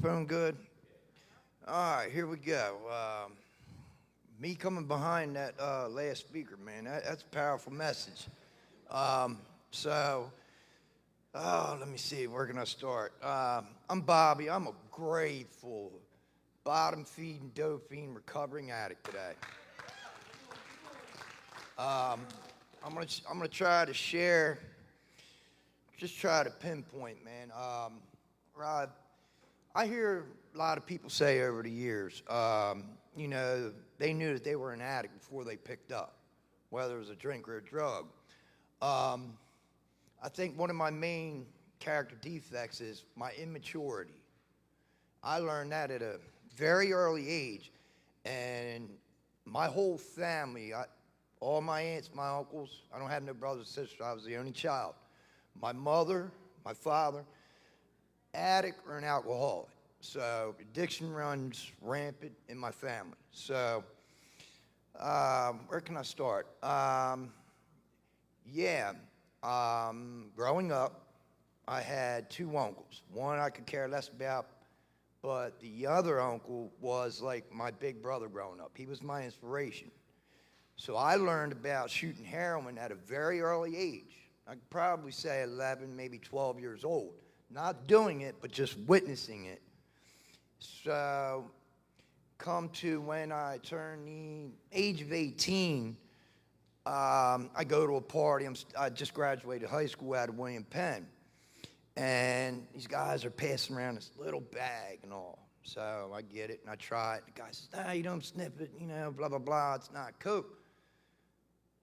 Phone good? All right, here we go. Me coming behind that last speaker, man, that's a powerful message. Um, so, let me see, where can I start? I'm Bobby. I'm a grateful, bottom feeding, doping, recovering addict today. Um, I'm gonna try to share, just try to pinpoint, man. Rod, I hear a lot of people say over the years, they knew that they were an addict before they picked up, whether it was a drink or a drug. Um, I think one of my main character defects is my immaturity. I learned that at a very early age, and my whole family, all my aunts, my uncles, I don't have no brothers or sisters, I was the only child. My mother, my father, addict or an alcoholic. So addiction runs rampant in my family. So where can I start? Yeah, growing up, I had two uncles. One I could care less about, but the other uncle was like my big brother growing up. He was my inspiration. So I learned about shooting heroin at a very early age. I could probably say 11, maybe 12 years old. Not doing it, but just witnessing it. So, come to when I turn the age of 18, I go to a party. I just graduated high school out of William Penn. And these guys are passing around this little bag and all. So I get it and I try it. The guy says, "Nah, you don't sniff it, blah, blah, blah. It's not Coke."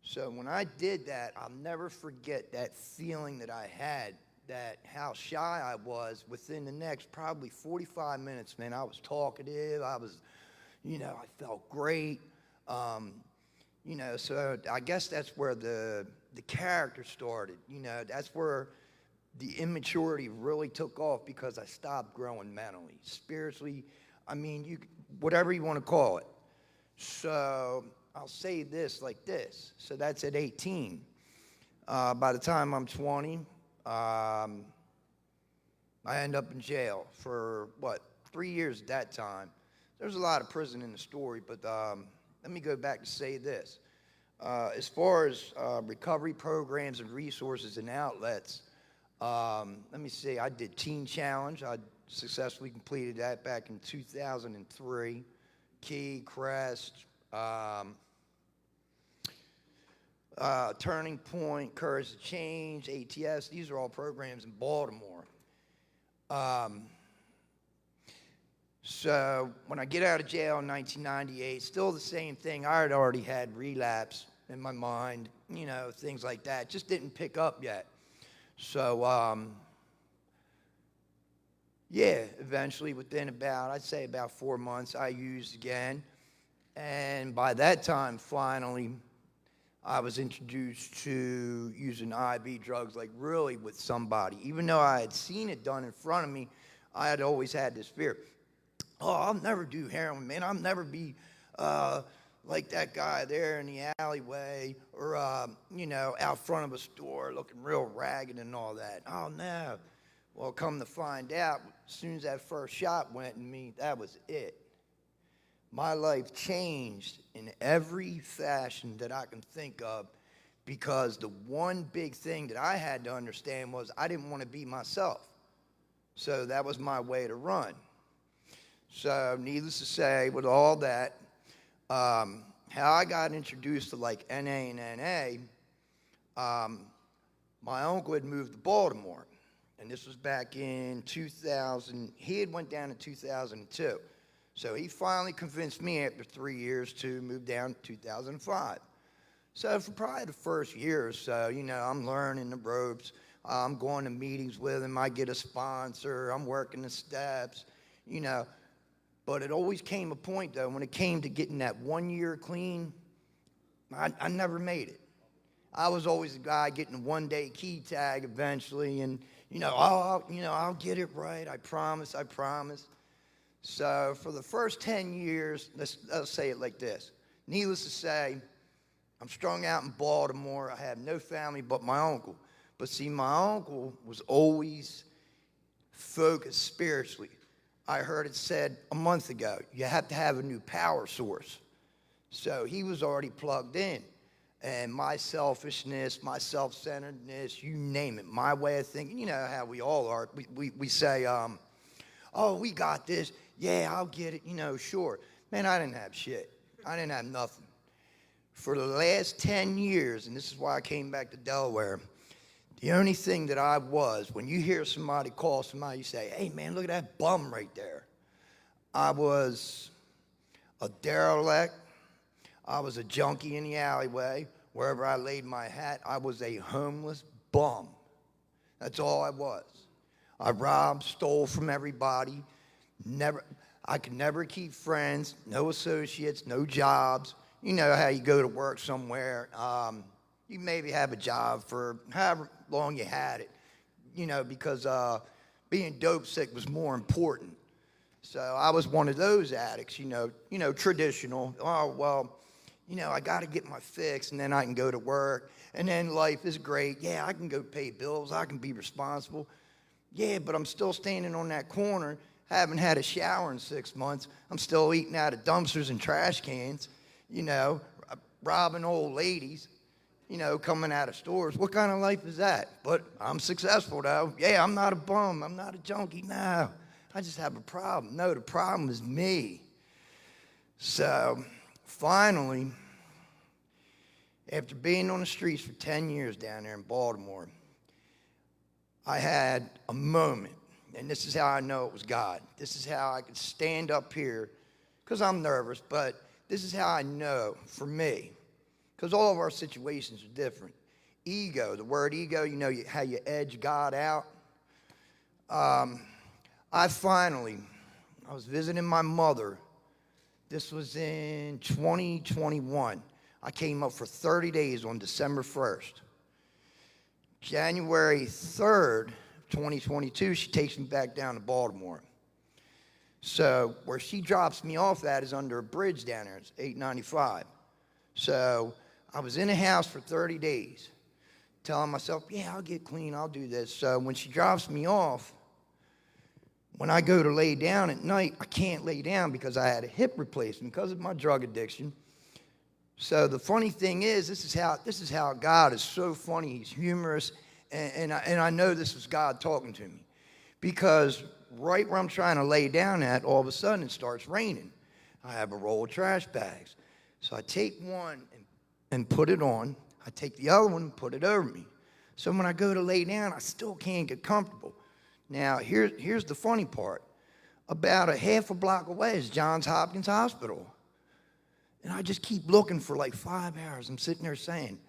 So when I did that, I'll never forget that feeling that I had, that how shy I was. Within the next probably 45 minutes, man, I was talkative. I felt great. So I guess that's where the character started. That's where the immaturity really took off, because I stopped growing mentally, spiritually. Whatever you want to call it. So I'll say this like this. So that's at 18. By the time I'm 20, I end up in jail for, 3 years at that time. There's a lot of prison in the story, but let me go back to say this. As far as recovery programs and resources and outlets, let me see, I did Teen Challenge. I successfully completed that back in 2003. Key, Crest, Turning Point, Courage to Change, ATS. These are all programs in Baltimore. So when I get out of jail in 1998, still the same thing. I had already had relapse in my mind, things like that. Just didn't pick up yet. So, eventually within I'd say about 4 months, I used again. And by that time, finally, I was introduced to using IV drugs, like really with somebody. Even though I had seen it done in front of me, I had always had this fear. Oh, I'll never do heroin, man. I'll never be like that guy there in the alleyway or, out front of a store looking real ragged and all that. Oh, no. Well, come to find out, as soon as that first shot went in me, that was it. My life changed in every fashion that I can think of, because the one big thing that I had to understand was I didn't want to be myself. So that was my way to run. So needless to say, with all that, how I got introduced to like NA and NA, my uncle had moved to Baltimore. And this was back in 2000. He had went down in 2002. So he finally convinced me after 3 years to move down in 2005. So for probably the first year or so, I'm learning the ropes. I'm going to meetings with him. I get a sponsor. I'm working the steps, But it always came a point, though, when it came to getting that 1 year clean, I never made it. I was always the guy getting a 1-day key tag eventually, and, I'll get it right. I promise. So for the first 10 years, let's say it like this. Needless to say, I'm strung out in Baltimore. I have no family but my uncle. But see, my uncle was always focused spiritually. I heard it said a month ago, you have to have a new power source. So he was already plugged in. And my selfishness, my self-centeredness, you name it, my way of thinking, you know how we all are. We say, oh, we got this. Yeah, I'll get it, sure. Man, I didn't have shit. I didn't have nothing. For the last 10 years, and this is why I came back to Delaware, the only thing that I was, when you hear somebody call somebody, you say, hey, man, look at that bum right there. I was a derelict. I was a junkie in the alleyway. Wherever I laid my hat, I was a homeless bum. That's all I was. I robbed, stole from everybody. I could never keep friends, no associates, no jobs. You know how you go to work somewhere. You maybe have a job for however long you had it, because being dope sick was more important. So I was one of those addicts, traditional. Oh, well, I got to get my fix, and then I can go to work, and then life is great. Yeah, I can go pay bills. I can be responsible. Yeah, but I'm still standing on that corner, haven't had a shower in 6 months. I'm still eating out of dumpsters and trash cans, robbing old ladies, coming out of stores. What kind of life is that? But I'm successful, though. Yeah, I'm not a bum. I'm not a junkie. No, I just have a problem. No, the problem is me. So finally, after being on the streets for 10 years down there in Baltimore, I had a moment, and this is how I know it was God. This is how I could stand up here, because I'm nervous, but this is how I know for me, because all of our situations are different. Ego, the word ego, how you edge God out. I was visiting my mother. This was in 2021. I came up for 30 days on December 1st. January 3rd, 2022, she takes me back down to Baltimore. So where she drops me off at is under a bridge down there. It's 895. So I was in a house for 30 days, telling myself, yeah, I'll get clean, I'll do this. So when she drops me off, when I go to lay down at night, I can't lay down because I had a hip replacement because of my drug addiction. So the funny thing is, this is how God is so funny. He's humorous, and I know this was God talking to me, because right where I'm trying to lay down at, all of a sudden it starts raining. I have a roll of trash bags, so I take one and put it on. I take the other one and put it over me. So when I go to lay down, I still can't get comfortable. Now here's the funny part. About a half a block away is Johns Hopkins Hospital. And I just keep looking for like 5 hours. I'm sitting there saying,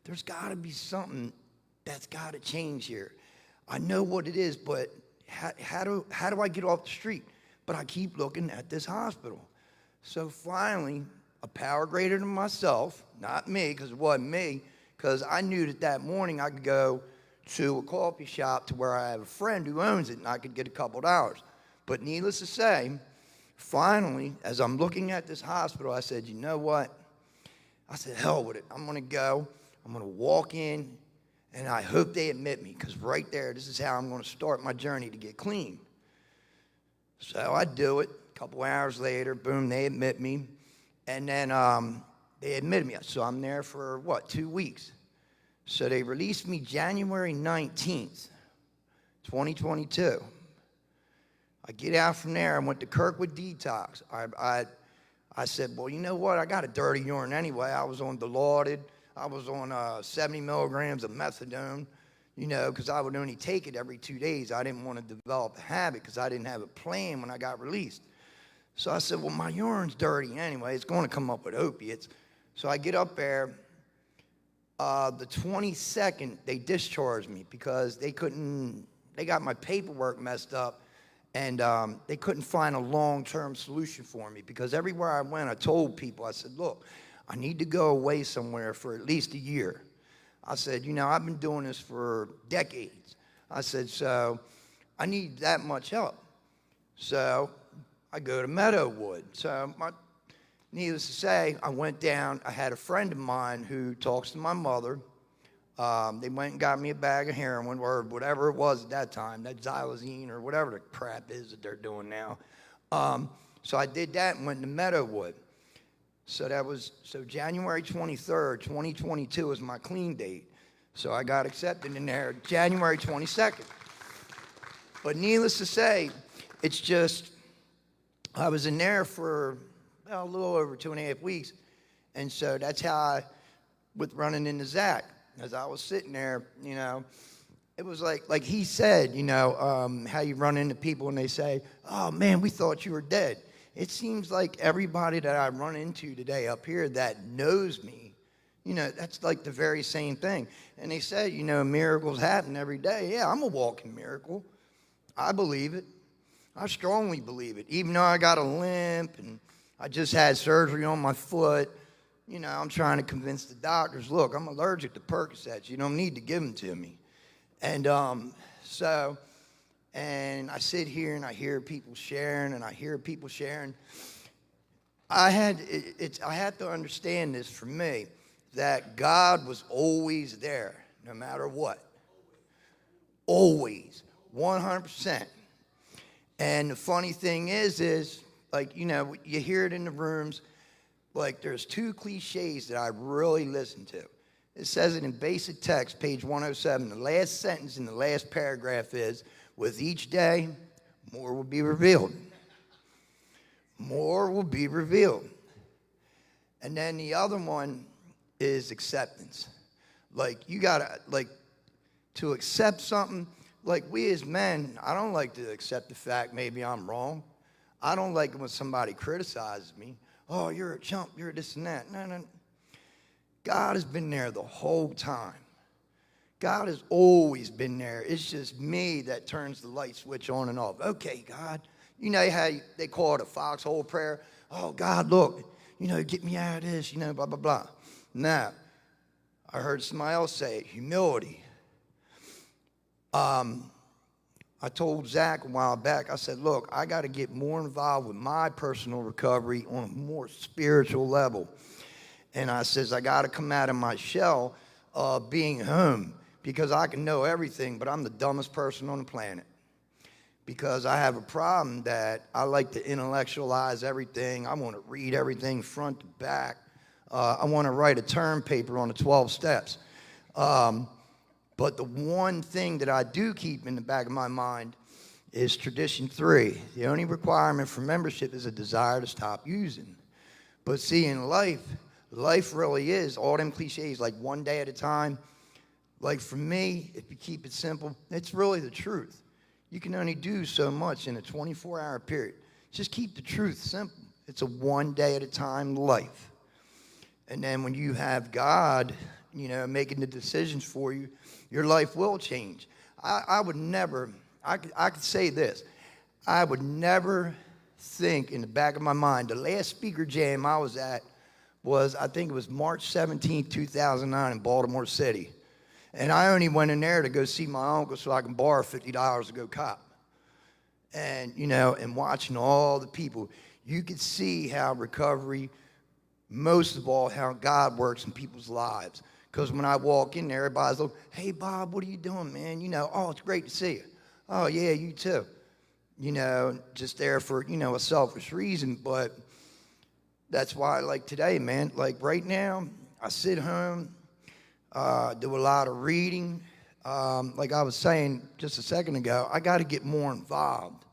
there's got to be something that's got to change here. I know what it is, but how do I get off the street? But I keep looking at this hospital. So finally, a power greater than myself, not me, because it wasn't me, because I knew that morning I could go to a coffee shop to where I have a friend who owns it, and I could get a couple dollars. But needless to say, finally, as I'm looking at this hospital, I said, you know what? I said, hell with it. I'm going to go. I'm going to walk in, and I hope they admit me, because right there, this is how I'm going to start my journey to get clean. So I do it. A couple hours later, boom, they admit me. And then they admitted me. So I'm there for, 2 weeks. So they released me January 19th, 2022. I get out from there. I went to Kirkwood detox. I said, well, you know what? I got a dirty urine anyway. I was on Dilaudid. I was on 70 milligrams of methadone, because I would only take it every 2 days. I didn't want to develop a habit because I didn't have a plan when I got released. So I said, well, my urine's dirty anyway. It's going to come up with opiates. So I get up there. The 22nd, they discharged me because they got my paperwork messed up. And they couldn't find a long-term solution for me, because everywhere I went, I told people, I said, look, I need to go away somewhere for at least a year. I said, I've been doing this for decades. I said, so I need that much help. So I go to Meadowwood. So needless to say, I went down. I had a friend of mine who talks to my mother. They went and got me a bag of heroin or whatever it was at that time, that xylazine or whatever the crap is that they're doing now. So I did that and went to Meadowwood. So January 23rd, 2022 is my clean date. So I got accepted in there January 22nd. But needless to say, it's just, I was in there for a little over 2.5 weeks. And so that's how I, with running into Zach, as I was sitting there, you know, it was like he said, you know, how you run into people and they say, oh man, we thought you were dead. It seems like everybody that I run into today up here that knows me, you know, that's like the very same thing. And they say, you know, miracles happen every day. Yeah, I'm a walking miracle. I believe it. I strongly believe it. Even though I got a limp and I just had surgery on my foot, you know, I'm trying to convince the doctors, look, I'm allergic to Percocets. You don't need to give them to me. And and I sit here and I hear people sharing and I hear people sharing. I had to understand this for me, that God was always there, no matter what. Always, 100%. And the funny thing is like, you know, you hear it in the rooms, like there's two cliches that I really listen to. It says it in basic text, page 107. The last sentence in the last paragraph is, with each day, more will be revealed. More will be revealed. And then the other one is acceptance. Like, you gotta, like, to accept something, like we as men, I don't like to accept the fact maybe I'm wrong. I don't like it when somebody criticizes me. Oh, you're a chump, you're this and that. No. God has been there the whole time. God has always been there. It's just me that turns the light switch on and off. Okay, God. You know how they call it a foxhole prayer? Oh, God, look, you know, get me out of this, you know, blah, blah, blah. Now, I heard somebody else say it, humility. I told Zach a while back, I said, look, I got to get more involved with my personal recovery on a more spiritual level. And I says, I got to come out of my shell of being home, because I can know everything, but I'm the dumbest person on the planet. Because I have a problem that I like to intellectualize everything. I want to read everything front to back. I want to write a term paper on the 12 steps. But the one thing that I do keep in the back of my mind is tradition 3. The only requirement for membership is a desire to stop using. But see, in life really is all them cliches, like one day at a time. Like for me, if you keep it simple, it's really the truth. You can only do so much in a 24-hour period. Just keep the truth simple. It's a one day at a time life. And then when you have God, you know, making the decisions for you, your life will change. I would never, I could say this, I would never think in the back of my mind, the last speaker jam I was at was, I think it was March 17th, 2009 in Baltimore City. And I only went in there to go see my uncle so I can borrow $50 to go cop. And, you know, and watching all the people, you could see how recovery, most of all, how God works in people's lives. Because when I walk in there, everybody's like, hey, Bob, what are you doing, man? You know, oh, it's great to see you. Oh, yeah, you too. You know, just there for, you know, a selfish reason. But that's why, like today, man, like right now, I sit home, do a lot of reading. Like I was saying just a second ago, I got to get more involved.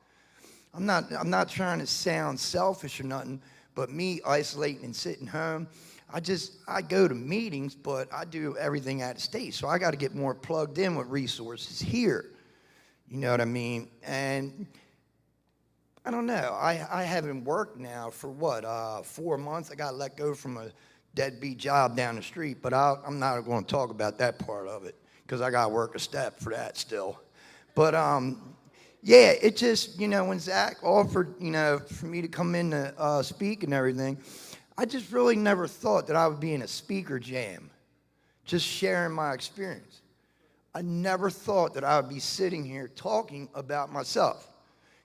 I'm not trying to sound selfish or nothing, but me isolating and sitting home, I go to meetings, but I do everything out of state. So I got to get more plugged in with resources here. You know what I mean? And I don't know. I haven't worked now for what, 4 months. I got let go from a deadbeat job down the street, but I'm not going to talk about that part of it because I got to work a step for that still. But yeah, it just, you know, when Zach offered, you know, for me to come in to speak and everything, I just really never thought that I would be in a speaker jam, just sharing my experience. I never thought that I would be sitting here talking about myself,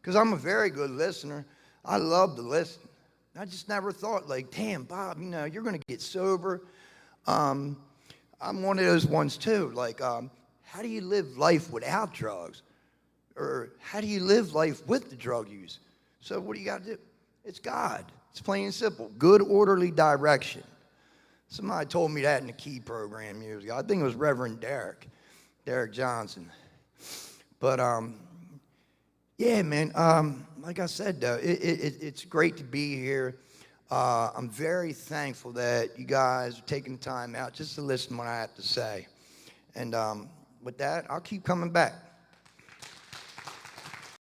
because I'm a very good listener. I love to listen. I just never thought, like, damn, Bob, you know, you're going to get sober. I'm one of those ones too. Like, how do you live life without drugs? Or how do you live life with the drug use? So what do you got to do? It's God. It's plain and simple. Good, orderly direction. Somebody told me that in the Key program years ago. I think it was Reverend Derek Johnson. But, yeah, man, like I said, though, it's great to be here. I'm very thankful that you guys are taking time out just to listen to what I have to say. And with that, I'll keep coming back.